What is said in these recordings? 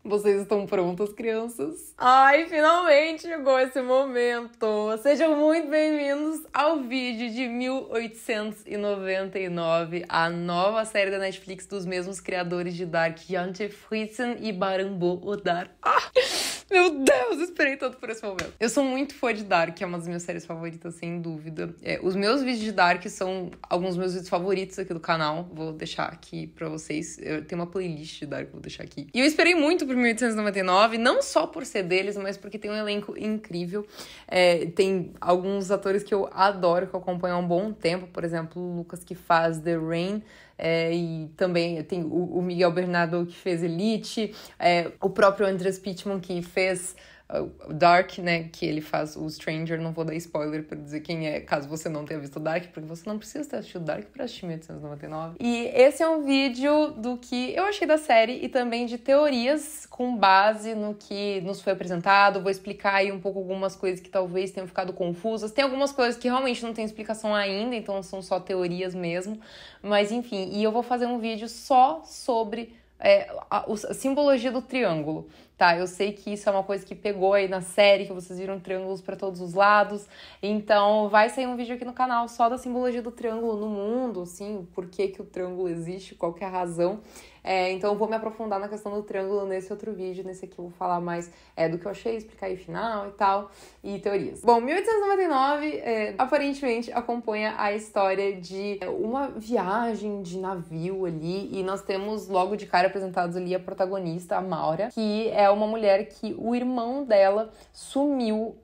Vocês estão prontas, crianças? Ai, finalmente chegou esse momento! Sejam muito bem-vindos ao vídeo de 1899, a nova série da Netflix dos mesmos criadores de Dark, Jantje Friesen e Baran bo Odar. Meu Deus, esperei tanto por esse momento. Eu sou muito fã de Dark, é uma das minhas séries favoritas, sem dúvida. Os meus vídeos de Dark são alguns dos meus vídeos favoritos aqui do canal. Vou deixar aqui pra vocês. Eu tenho uma playlist de Dark, vou deixar aqui. E eu esperei muito por 1899, não só por ser deles, mas porque tem um elenco incrível. Tem alguns atores que eu adoro, que eu acompanho há um bom tempo. Por exemplo, o Lucas, que faz The Rain. E também tem o Miguel Bernardo, que fez Elite, o próprio Andreas Pittman, que fez Dark, né, que ele faz o Stranger. Não vou dar spoiler pra dizer quem é, caso você não tenha visto Dark, porque você não precisa ter assistido Dark pra assistir 1899. E esse é um vídeo do que eu achei da série e também de teorias com base no que nos foi apresentado. Vou explicar aí um pouco algumas coisas que talvez tenham ficado confusas. Tem algumas coisas que realmente não tem explicação ainda, então são só teorias mesmo. Mas enfim, e eu vou fazer um vídeo só sobre a simbologia do triângulo, tá? Eu sei que isso é uma coisa que pegou aí na série, que vocês viram triângulos pra todos os lados, então vai sair um vídeo aqui no canal só da simbologia do triângulo no mundo, assim, por que que o triângulo existe, qual que é a razão. Então eu vou me aprofundar na questão do triângulo nesse outro vídeo. Nesse aqui eu vou falar mais do que eu achei, explicar aí final e tal, e teorias. Bom, 1899 aparentemente acompanha a história de uma viagem de navio ali, e nós temos logo de cara apresentados ali a protagonista, a Maura, que é uma mulher que o irmão dela sumiu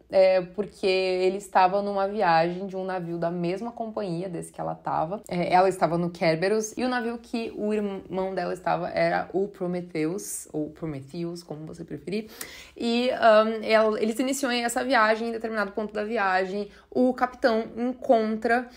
porque ele estava numa viagem de um navio da mesma companhia desse que ela estava. Ela estava no Kerberos, e o navio que o irmão dela estava era o Prometheus, ou Prometheus, como você preferir. E eles iniciam essa viagem. Em determinado ponto da viagem, o capitão encontra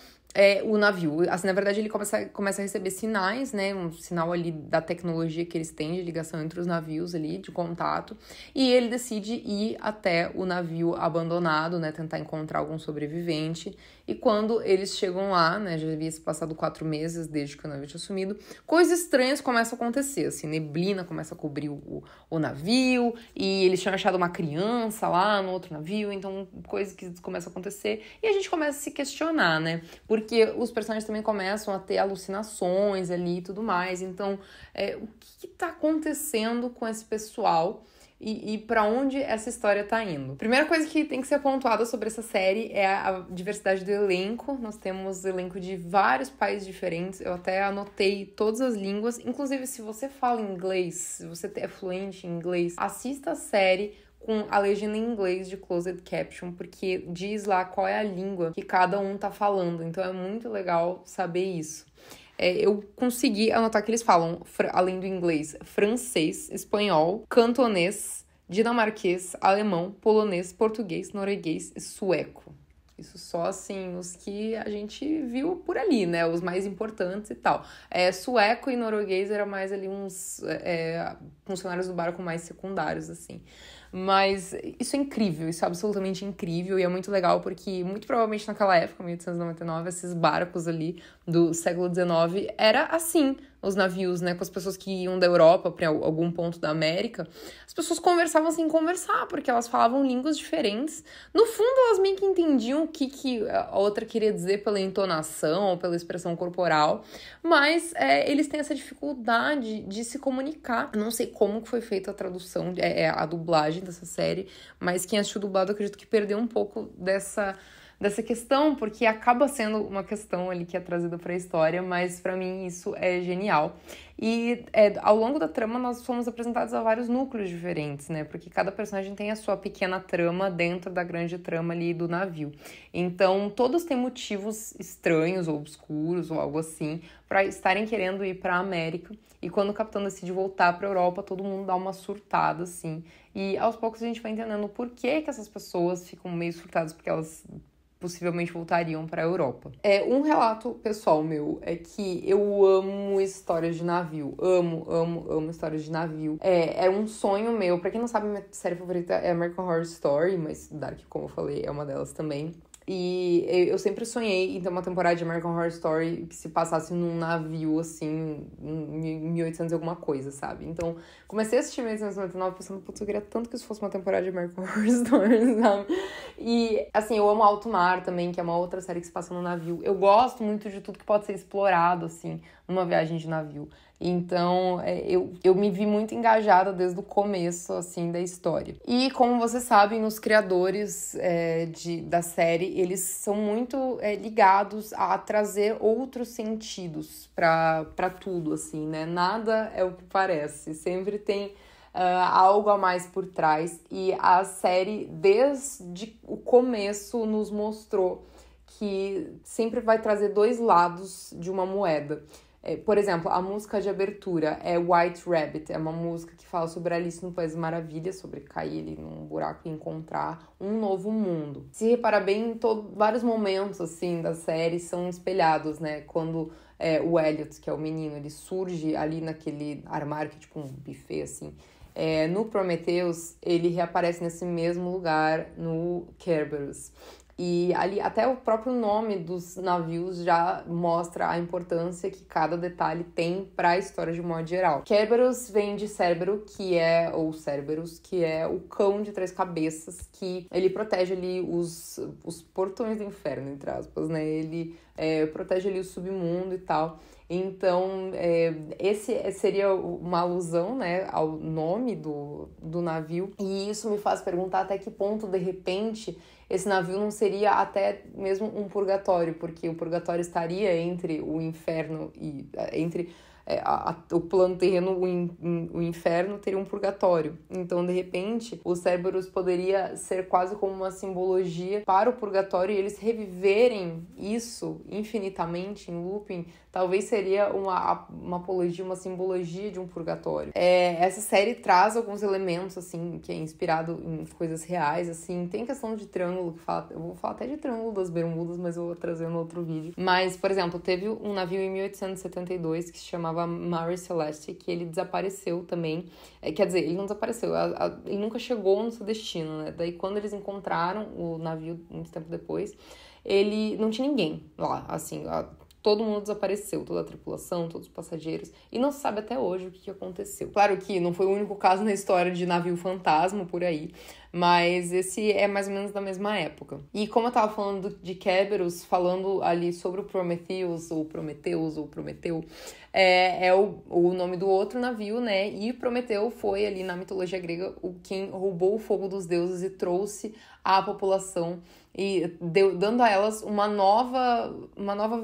o navio. Assim, na verdade, ele começa a receber sinais, né? Um sinal ali da tecnologia que eles têm de ligação entre os navios ali, de contato. E ele decide ir até o navio abandonado, né? Tentar encontrar algum sobrevivente. E quando eles chegam lá, né? Já havia se passado 4 meses desde que o navio tinha sumido. Coisas estranhas começam a acontecer, assim. Neblina começa a cobrir o navio. E eles tinham achado uma criança lá no outro navio. Então, coisas que começam a acontecer. E a gente começa a se questionar, né? Porque os personagens também começam a ter alucinações ali e tudo mais. Então, o que tá acontecendo com esse pessoal e para onde essa história tá indo? Primeira coisa que tem que ser pontuada sobre essa série é a diversidade do elenco. Nós temos elenco de vários países diferentes. Eu até anotei todas as línguas. Inclusive, se você fala inglês, se você é fluente em inglês, assista a série com a legenda em inglês de closed caption, porque diz lá qual é a língua que cada um tá falando. Então é muito legal saber isso. Eu consegui anotar que eles falam, além do inglês, francês, espanhol, cantonês, dinamarquês, alemão, polonês, português, norueguês e sueco. Isso só, assim, os que a gente viu por ali, né? Os mais importantes e tal. Sueco e norueguês eram mais ali uns funcionários do barco mais secundários, assim. Mas isso é incrível, isso é absolutamente incrível, e é muito legal porque, muito provavelmente naquela época, 1899, esses barcos ali do século XIX, era assim, os navios, né, com as pessoas que iam da Europa para algum ponto da América. As pessoas conversavam sem conversar, porque elas falavam línguas diferentes. No fundo, elas meio que entendiam o que a outra queria dizer pela entonação ou pela expressão corporal, mas eles têm essa dificuldade de se comunicar. Não sei como que foi feita a tradução, a dublagem dessa série, mas quem assistiu dublado, acredito que perdeu um pouco dessa questão, porque acaba sendo uma questão ali que é trazida para a história, mas para mim isso é genial. E ao longo da trama nós fomos apresentados a vários núcleos diferentes, né? Porque cada personagem tem a sua pequena trama dentro da grande trama ali do navio. Então todos têm motivos estranhos ou obscuros ou algo assim para estarem querendo ir para a América. E quando o capitão decide voltar para a Europa, todo mundo dá uma surtada, assim. E aos poucos a gente vai entendendo por que essas pessoas ficam meio surtadas, porque elas possivelmente voltariam para a Europa. Um relato pessoal meu é que eu amo histórias de navio. Amo histórias de navio. É um sonho meu. Pra quem não sabe, minha série favorita é American Horror Story, mas Dark, como eu falei, é uma delas também. E eu sempre sonhei em ter uma temporada de American Horror Story que se passasse num navio, assim, em 1800 e alguma coisa, sabe? Então, comecei a assistir 1899 pensando, putz, eu queria tanto que isso fosse uma temporada de American Horror Story, sabe? E, assim, eu amo Alto Mar também, que é uma outra série que se passa no navio. Eu gosto muito de tudo que pode ser explorado, assim, numa viagem de navio. Então, eu me vi muito engajada desde o começo, assim, da história. E, como vocês sabem, os criadores da série, eles são muito ligados a trazer outros sentidos pra tudo, assim, né? Nada é o que parece. Sempre tem algo a mais por trás. E a série, desde o começo, nos mostrou que sempre vai trazer dois lados de uma moeda. Por exemplo, a música de abertura é White Rabbit, é uma música que fala sobre Alice no País das Maravilhas, sobre cair ali num buraco e encontrar um novo mundo. Se reparar bem, vários momentos assim da série são espelhados, né? Quando o Elliot, que é o menino, ele surge ali naquele armário que é tipo um buffet assim. No Prometheus, ele reaparece nesse mesmo lugar no Kerberos. E ali até o próprio nome dos navios já mostra a importância que cada detalhe tem para a história de modo geral. Kerberos vem de Cérbero, ou Cerberus, que é o cão de três cabeças, que ele protege ali os portões do inferno, entre aspas, né? Ele protege ali o submundo e tal. Então, esse seria uma alusão, né, ao nome do navio. E isso me faz perguntar até que ponto, de repente, esse navio não seria até mesmo um purgatório, porque o purgatório estaria entre o inferno e entre o plano terreno, o inferno teria um purgatório. Então, de repente, o Cerberus poderia ser quase como uma simbologia para o purgatório e eles reviverem isso infinitamente em looping. Talvez seria uma apologia, uma simbologia de um purgatório. Essa série traz alguns elementos, assim, que é inspirado em coisas reais, assim. Tem questão de triângulo, eu vou falar até de Triângulo das Bermudas, mas eu vou trazer no outro vídeo. Mas, por exemplo, teve um navio em 1872 que se chamava Mary Celeste, que ele desapareceu também. Quer dizer, ele não desapareceu, ele nunca chegou no seu destino, né? Daí, quando eles encontraram o navio, muito tempo depois, ele não tinha ninguém lá, assim, todo mundo desapareceu, toda a tripulação, todos os passageiros, e não se sabe até hoje o que aconteceu. Claro que não foi o único caso na história de navio fantasma por aí, mas esse é mais ou menos da mesma época. E como eu tava falando de Kerberos, falando ali sobre o Prometheus, ou Prometeu, é o nome do outro navio, né? E Prometeu foi ali na mitologia grega quem roubou o fogo dos deuses e trouxe à população e dando a elas uma nova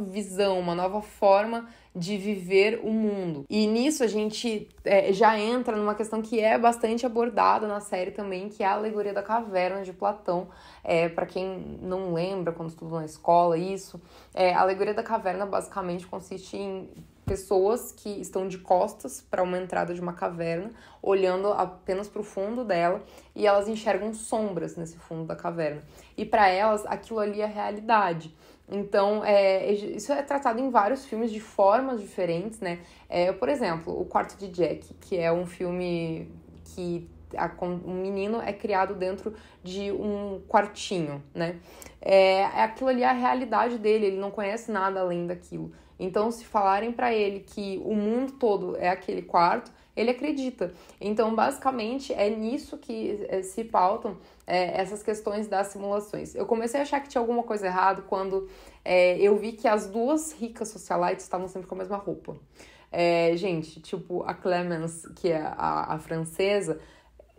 visão, uma nova forma de viver o mundo. E nisso a gente já entra numa questão que é bastante abordada na série também, que é a alegoria da caverna de Platão. Para quem não lembra, quando estudou na escola, a alegoria da caverna basicamente consiste em pessoas que estão de costas para uma entrada de uma caverna, olhando apenas para o fundo dela, e elas enxergam sombras nesse fundo da caverna. E para elas, aquilo ali é realidade. Então, isso é tratado em vários filmes de formas diferentes, né? Por exemplo, O Quarto de Jack, que é um filme que um menino é criado dentro de um quartinho, né? Aquilo ali é a realidade dele, ele não conhece nada além daquilo. Então, se falarem para ele que o mundo todo é aquele quarto, ele acredita. Então, basicamente, é nisso que se pautam essas questões das simulações. Eu comecei a achar que tinha alguma coisa errada quando eu vi que as duas ricas socialites estavam sempre com a mesma roupa. Gente, tipo, a Clemence, que é a francesa,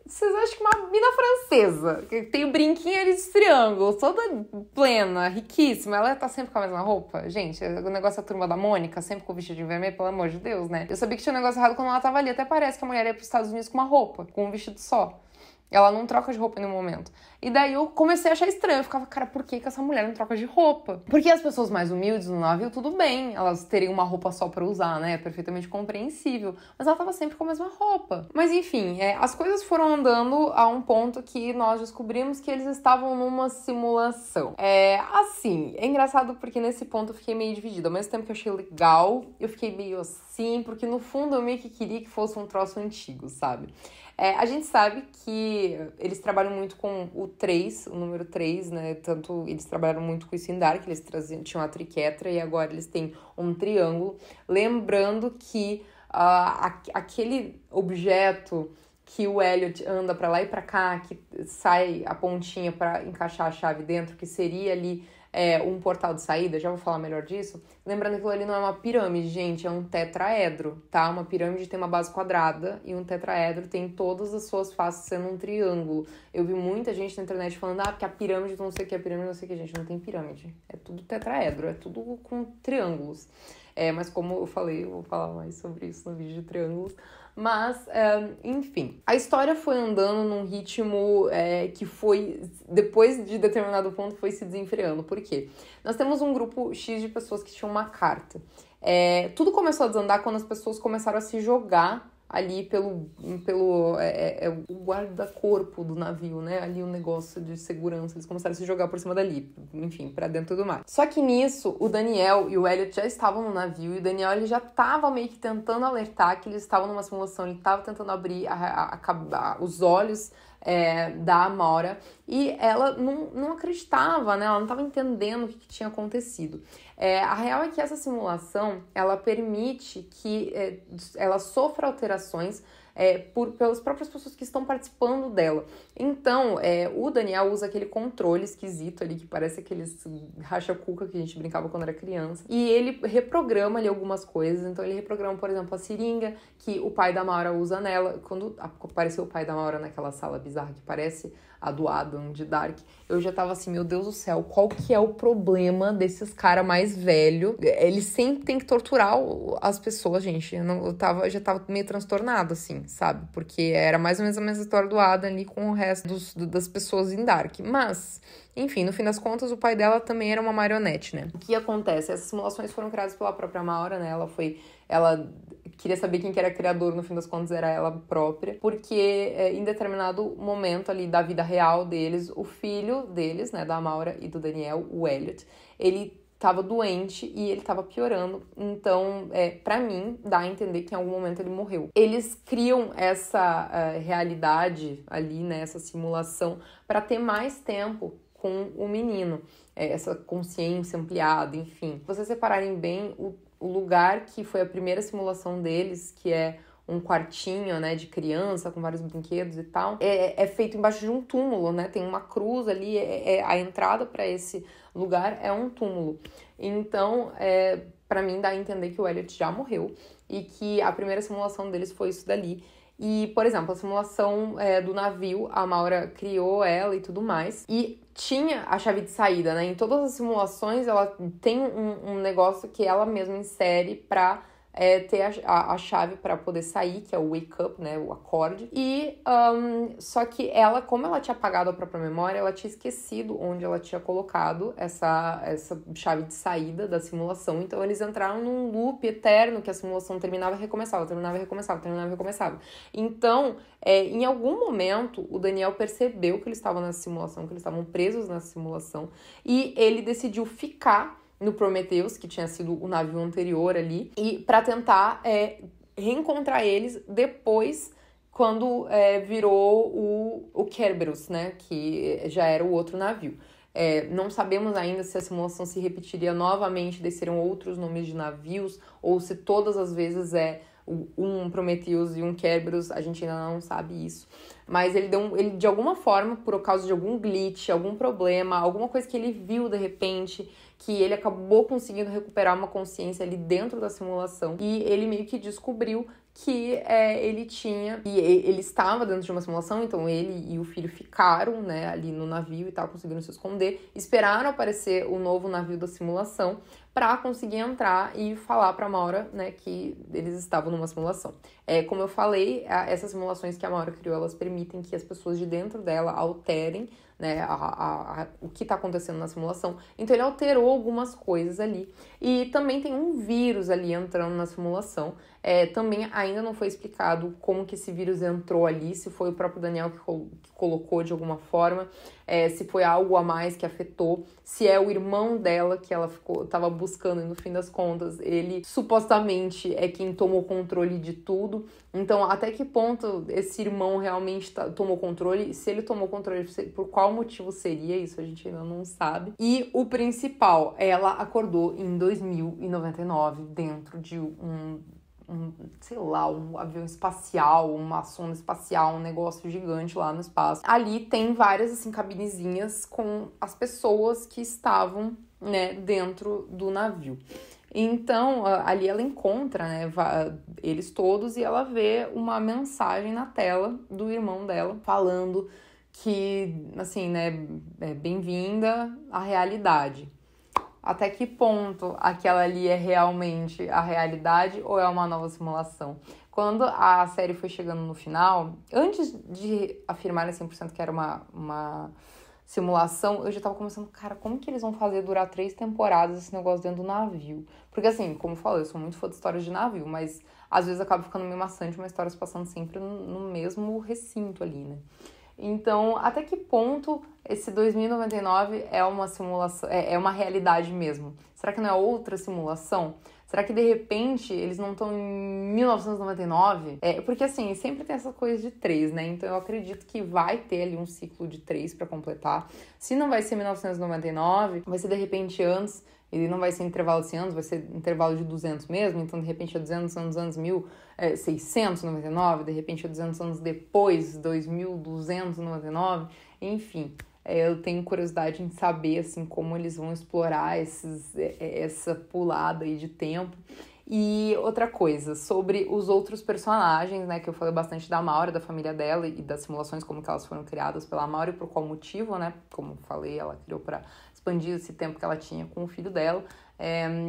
vocês acham que uma mina francesa, que tem o brinquinho ali de triângulo, toda plena, riquíssima, ela tá sempre com a mesma roupa? Gente, o negócio da Turma da Mônica, sempre com o vestido de vermelho, pelo amor de Deus, né? Eu sabia que tinha um negócio errado quando ela tava ali. Até parece que a mulher ia pros Estados Unidos com uma roupa, com um vestido só. Ela não troca de roupa em nenhum momento. E daí eu comecei a achar estranho. Eu ficava, cara, por que essa mulher não troca de roupa? Porque as pessoas mais humildes no navio, tudo bem. Elas teriam uma roupa só pra usar, né? É perfeitamente compreensível. Mas ela tava sempre com a mesma roupa. Mas enfim, as coisas foram andando a um ponto que nós descobrimos que eles estavam numa simulação. É engraçado porque nesse ponto eu fiquei meio dividida. Ao mesmo tempo que eu achei legal, eu fiquei meio assim, porque no fundo eu meio que queria que fosse um troço antigo, sabe? A gente sabe que eles trabalham muito com o 3, o número 3, né? Tanto eles trabalharam muito com isso em Dark, eles tinham a triquetra e agora eles têm um triângulo. Lembrando que aquele objeto que o Elliot anda pra lá e pra cá, que sai a pontinha pra encaixar a chave dentro, que seria ali um portal de saída, já vou falar melhor disso. Lembrando que aquilo ali não é uma pirâmide, gente, é um tetraedro, tá? Uma pirâmide tem uma base quadrada e um tetraedro tem todas as suas faces sendo um triângulo. Eu vi muita gente na internet falando, porque a pirâmide não sei o que, a pirâmide não sei o que, gente, não tem pirâmide. É tudo tetraedro, é tudo com triângulos. Mas como eu falei, eu vou falar mais sobre isso no vídeo de triângulos. Mas, enfim, a história foi andando num ritmo que foi, depois de determinado ponto, foi se desenfreando. Por quê? Nós temos um grupo X de pessoas que tinham uma carta. Tudo começou a desandar quando as pessoas começaram a se jogar ali pelo o guarda-corpo do navio, né? Ali um negócio de segurança. Eles começaram a se jogar por cima dali, enfim, pra dentro do mar. Só que nisso, o Daniel e o Elliot já estavam no navio e o Daniel ele já tava meio que tentando alertar que eles estavam numa simulação, ele tava tentando abrir os olhos da Amora e ela não acreditava, né? Ela não estava entendendo o que tinha acontecido. A real é que essa simulação, ela permite que ela sofra alterações pelas próprias pessoas que estão participando dela. Então, o Daniel usa aquele controle esquisito ali, que parece aqueles racha-cuca que a gente brincava quando era criança. E ele reprograma ali algumas coisas. Então, ele reprograma, por exemplo, a seringa, que o pai da Maura usa nela. Quando apareceu o pai da Maura naquela sala bizarra que parece a do Adam de Dark, eu já tava assim, meu Deus do céu, qual que é o problema desses caras mais velhos? Eles sempre têm que torturar as pessoas, gente. Eu já tava meio transtornada, assim, sabe? Porque era mais ou menos a mesma história do Adam ali com o resto das pessoas em Dark. Mas, enfim, no fim das contas, o pai dela também era uma marionete, né? O que acontece? Essas simulações foram criadas pela própria Maura, né? Ela queria saber quem que era criador, no fim das contas era ela própria, porque em determinado momento ali da vida real deles, o filho deles, né, da Maura e do Daniel, o Elliot, ele tava doente e ele tava piorando, então, pra mim, dá a entender que em algum momento ele morreu. Eles criam essa realidade ali, né, essa simulação, pra ter mais tempo com o menino, essa consciência ampliada, enfim. Se vocês separarem bem, o lugar que foi a primeira simulação deles, que é um quartinho, né, de criança, com vários brinquedos e tal, é feito embaixo de um túmulo, né, tem uma cruz ali, a entrada para esse lugar é um túmulo. Então, para mim, dá a entender que o Elliot já morreu e que a primeira simulação deles foi isso dali. E, por exemplo, a simulação do navio, a Maura criou ela e tudo mais. E tinha a chave de saída, né? Em todas as simulações, ela tem um negócio que ela mesma insere pra ter a chave para poder sair, que é o wake up, né? O acorde. E só que ela, como ela tinha apagado a própria memória, ela tinha esquecido onde ela tinha colocado essa chave de saída da simulação. Então, eles entraram num loop eterno, que a simulação terminava e recomeçava, terminava e recomeçava, terminava e recomeçava. Então, em algum momento, o Daniel percebeu que eles estavam nessa simulação, que eles estavam presos nessa simulação, e ele decidiu ficar no Prometheus, que tinha sido o navio anterior ali, e para tentar reencontrar eles depois, quando virou o Kerberos, né, que já era o outro navio. Não sabemos ainda se a simulação se repetiria novamente, seriam outros nomes de navios, ou se todas as vezes um Prometheus e um Kerberos, a gente ainda não sabe isso. Mas ele de alguma forma, por causa de algum glitch, algum problema, alguma coisa que ele viu de repente, que ele acabou conseguindo recuperar uma consciência ali dentro da simulação. E ele meio que descobriu que ele estava dentro de uma simulação, então ele e o filho ficaram, né, ali no navio e tal, conseguiram se esconder, esperaram aparecer o novo navio da simulação para conseguir entrar e falar para a Maura, né, que eles estavam numa simulação. Como eu falei, essas simulações que a Maura criou, elas permitem que as pessoas de dentro dela alterem, né, o que está acontecendo na simulação. Então ele alterou algumas coisas ali. E também tem um vírus ali entrando na simulação. Também ainda não foi explicado como que esse vírus entrou ali, se foi o próprio Daniel que colocou de alguma forma, se foi algo a mais que afetou, se é o irmão dela que ela estava buscando, e no fim das contas, ele supostamente é quem tomou controle de tudo. Então, até que ponto esse irmão realmente tomou controle? Se ele tomou controle, por qual motivo seria? Isso a gente ainda não sabe. E o principal, ela acordou em 2099 dentro de sei lá, um avião espacial, uma sonda espacial, um negócio gigante lá no espaço. Ali tem várias, assim, cabinezinhas com as pessoas que estavam, né, dentro do navio. Então, ali ela encontra, né, eles todos e ela vê uma mensagem na tela do irmão dela falando que, assim, né, bem-vinda à realidade. Até que ponto aquela ali é realmente a realidade ou é uma nova simulação? Quando a série foi chegando no final, antes de afirmarem 100% que era uma simulação, eu já tava começando, cara, como que eles vão fazer durar 3 temporadas esse negócio dentro do navio? Porque assim, como eu falei, eu sou muito fã de histórias de navio, mas às vezes acaba ficando meio maçante uma história se passando sempre no mesmo recinto ali, né? Então, até que ponto esse 2099 é uma simulação, é uma realidade mesmo? Será que não é outra simulação? Será que, de repente, eles não estão em 1999? Porque, assim, sempre tem essa coisa de 3, né? Então, eu acredito que vai ter ali um ciclo de 3 para completar. Se não vai ser 1999, vai ser, de repente, antes. Ele não vai ser intervalo de 100 anos, vai ser intervalo de 200 mesmo. Então, de repente, é 200 anos 1699. De repente, é 200 anos depois, 2299. Enfim, eu tenho curiosidade em saber, assim, como eles vão explorar essa pulada aí de tempo. E outra coisa, sobre os outros personagens, né, que eu falei bastante da Maura, da família dela e das simulações, como que elas foram criadas pela Maura e por qual motivo, né, como eu falei, ela criou para expandir esse tempo que ela tinha com o filho dela,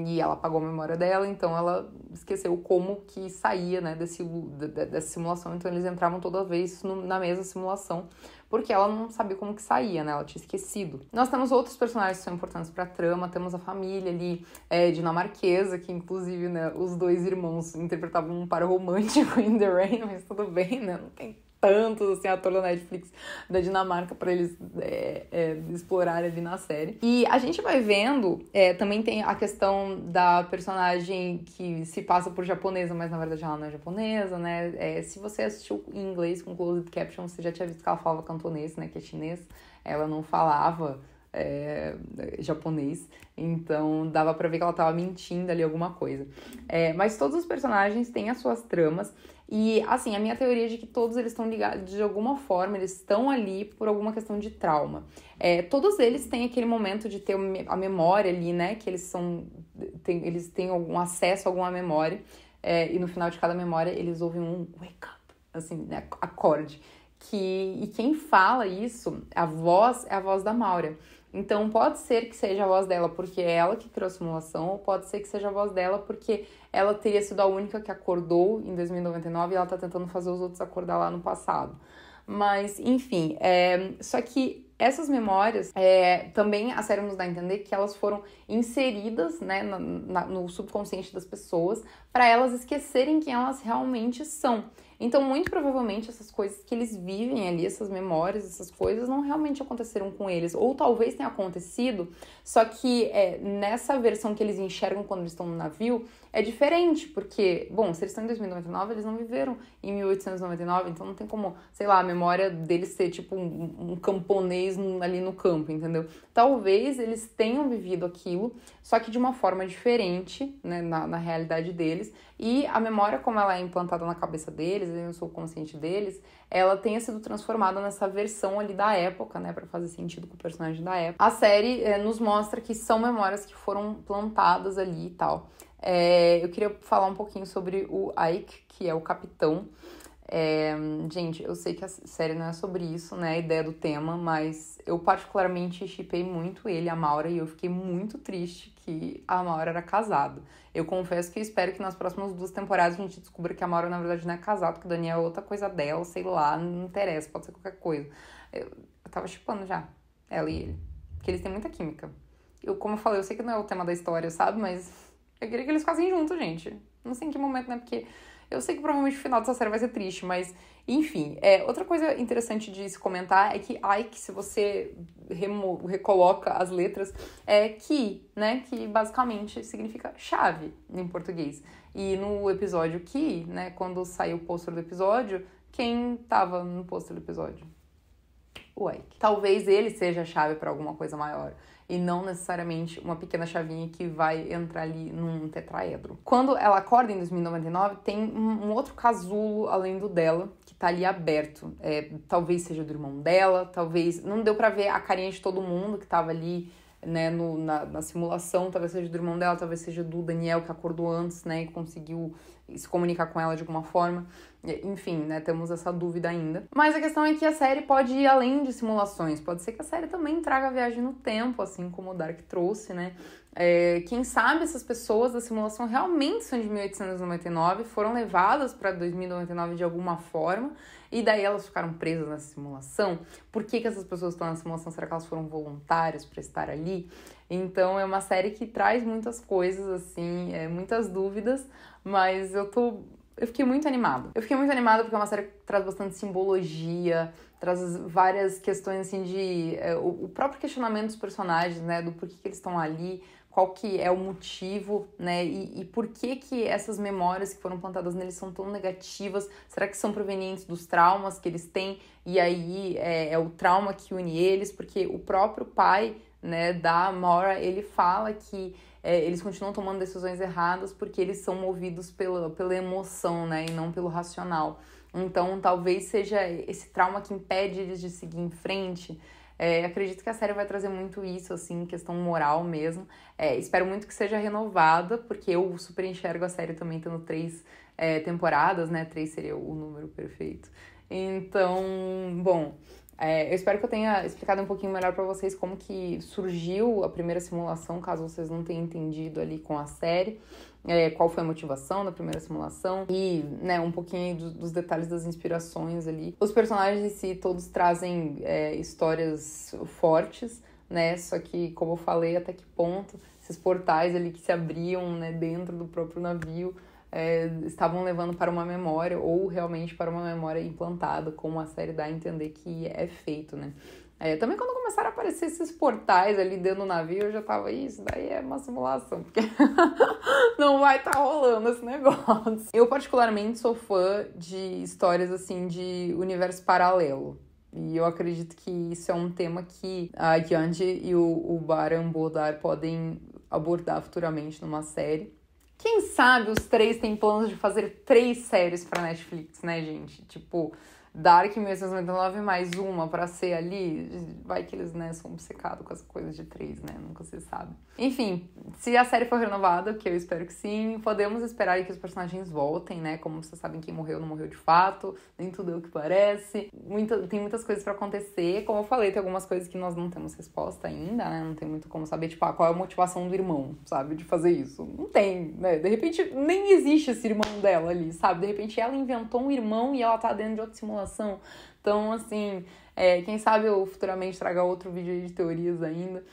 e ela apagou a memória dela, então ela esqueceu como que saía, né, dessa simulação, então eles entravam toda vez na mesma simulação, porque ela não sabia como que saía, né, ela tinha esquecido. Nós temos outros personagens que são importantes pra trama, temos a família ali dinamarquesa, que inclusive, né, os dois irmãos interpretavam um par romântico em The Rain, mas tudo bem, né, não tem tantos, assim, ator da Netflix da Dinamarca pra eles explorarem ali na série. E a gente vai vendo, também tem a questão da personagem que se passa por japonesa, mas na verdade ela não é japonesa, né? Se você assistiu em inglês com closed caption, você já tinha visto que ela falava cantonês, né? Que é chinês. Ela não falava japonês, então dava pra ver que ela tava mentindo ali alguma coisa. Mas todos os personagens têm as suas tramas. E, assim, a minha teoria é de que todos eles estão ligados de alguma forma, eles estão ali por alguma questão de trauma. Todos eles têm aquele momento de ter a memória ali, né? Que eles têm algum acesso a alguma memória. E no final de cada memória, eles ouvem um wake up, assim, né? Acorde. E quem fala isso, a voz, é a voz da Maura. Então, pode ser que seja a voz dela porque é ela que criou a simulação, ou pode ser que seja a voz dela porque ela teria sido a única que acordou em 2099 e ela tá tentando fazer os outros acordar lá no passado. Mas, enfim, só que essas memórias, também a série nos dá a entender que elas foram inseridas, né, no subconsciente das pessoas para elas esquecerem quem elas realmente são. Então, muito provavelmente, essas coisas que eles vivem ali, essas memórias, essas coisas, não realmente aconteceram com eles. Ou talvez tenha acontecido, só que nessa versão que eles enxergam quando eles estão no navio, é diferente, porque, bom, se eles estão em 2099, eles não viveram em 1899, então não tem como, sei lá, a memória deles ser tipo um camponês ali no campo, entendeu? Talvez eles tenham vivido aquilo, só que de uma forma diferente, né, na realidade deles, e a memória, como ela é implantada na cabeça deles, no subconsciente deles, ela tenha sido transformada nessa versão ali da época, né, pra fazer sentido com o personagem da época. A série nos mostra que são memórias que foram plantadas ali e tal. Eu queria falar um pouquinho sobre o Ike, que é o capitão. Gente, eu sei que a série não é sobre isso, né, a ideia do tema, mas eu particularmente shippei muito ele, a Maura, e eu fiquei muito triste que a Maura era casada. Eu confesso que eu espero que nas próximas 2 temporadas a gente descubra que a Maura, na verdade, não é casada, que o Daniel é outra coisa dela, sei lá, não interessa, pode ser qualquer coisa. Eu tava shippando já, ela e ele, porque eles têm muita química. Como eu falei, eu sei que não é o tema da história, sabe, mas eu queria que eles ficassem juntos, gente. Não sei em que momento, né, porque Eu sei que provavelmente o final dessa série vai ser triste, mas enfim. Outra coisa interessante de se comentar é que Ike, se você recoloca as letras, é Key, né? Que basicamente significa chave em português. E no episódio Key, né? Quando saiu o pôster do episódio, quem tava no pôster do episódio? O Ike. Talvez ele seja a chave para alguma coisa maior. E não necessariamente uma pequena chavinha que vai entrar ali num tetraedro. Quando ela acorda em 2099, tem um outro casulo além do dela, que tá ali aberto. Talvez seja do irmão dela, talvez... Não deu pra ver a carinha de todo mundo que tava ali, né, na simulação. Talvez seja do irmão dela, talvez seja do Daniel, que acordou antes, né, e conseguiu se comunicar com ela de alguma forma. Enfim, né, temos essa dúvida ainda. Mas a questão é que a série pode ir além de simulações. Pode ser que a série também traga a viagem no tempo, assim como o Dark trouxe, né? Quem sabe essas pessoas da simulação realmente são de 1899, foram levadas para 2099 de alguma forma, e daí elas ficaram presas nessa simulação. Por que essas pessoas estão na simulação? Será que elas foram voluntárias para estar ali? Então é uma série que traz muitas coisas, assim, muitas dúvidas, mas eu fiquei muito animada. Eu fiquei muito animada porque é uma série que traz bastante simbologia, traz várias questões, assim, de... o próprio questionamento dos personagens, né? Do porquê que eles estão ali, qual que é o motivo, né? E por que essas memórias que foram plantadas neles são tão negativas? Será que são provenientes dos traumas que eles têm? E aí é o trauma que une eles? Porque o próprio pai, né, da Maura, ele fala que eles continuam tomando decisões erradas porque eles são movidos pela emoção, né, e não pelo racional. Então, talvez seja esse trauma que impede eles de seguir em frente. Acredito que a série vai trazer muito isso, assim, questão moral mesmo. Espero muito que seja renovada, porque eu super enxergo a série também tendo 3 temporadas, né? 3 seria o número perfeito. Então, bom... eu espero que eu tenha explicado um pouquinho melhor pra vocês como que surgiu a primeira simulação, caso vocês não tenham entendido ali com a série, qual foi a motivação da primeira simulação e, né, um pouquinho dos detalhes das inspirações ali. Os personagens em si todos trazem histórias fortes, né, só que, como eu falei, até que ponto esses portais ali que se abriam, né, dentro do próprio navio estavam levando para uma memória ou realmente para uma memória implantada, como a série dá a entender que é feito, né? Também quando começaram a aparecer esses portais ali dentro do navio, eu já tava, isso daí é uma simulação, porque não vai estar rolando esse negócio. Eu particularmente sou fã de histórias assim de universo paralelo. E eu acredito que isso é um tema que a Yanji e o Baran bo Odar podem abordar futuramente numa série. Quem sabe os 3 têm planos de fazer 3 séries pra Netflix, né, gente? Tipo, Dark 1899 mais uma pra ser ali. Vai que eles, né, são obcecados com essa coisa de 3, né? Nunca se sabe. Enfim, se a série for renovada, que eu espero que sim, podemos esperar que os personagens voltem, né? Como vocês sabem, quem morreu não morreu de fato, nem tudo é o que parece. Tem muitas coisas pra acontecer. Como eu falei, tem algumas coisas que nós não temos resposta ainda, né? Não tem muito como saber, tipo, qual é a motivação do irmão, sabe? De fazer isso. Não tem, né? De repente, nem existe esse irmão dela ali, sabe? De repente, ela inventou um irmão e ela tá dentro de outra simulação. Então, assim, quem sabe eu futuramente traga outro vídeo aí de teorias ainda,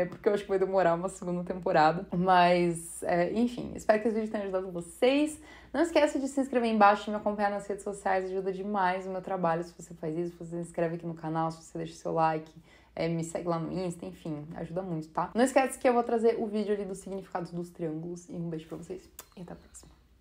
porque eu acho que vai demorar uma segunda temporada. Mas, enfim, espero que esse vídeo tenha ajudado vocês. Não esqueça de se inscrever aí embaixo e me acompanhar nas redes sociais, ajuda demais o meu trabalho se você faz isso, se você se inscreve aqui no canal, se você deixa seu like, me segue lá no Insta, enfim, ajuda muito, tá? Não esquece que eu vou trazer o vídeo ali dos significados dos triângulos e um beijo pra vocês e até a próxima.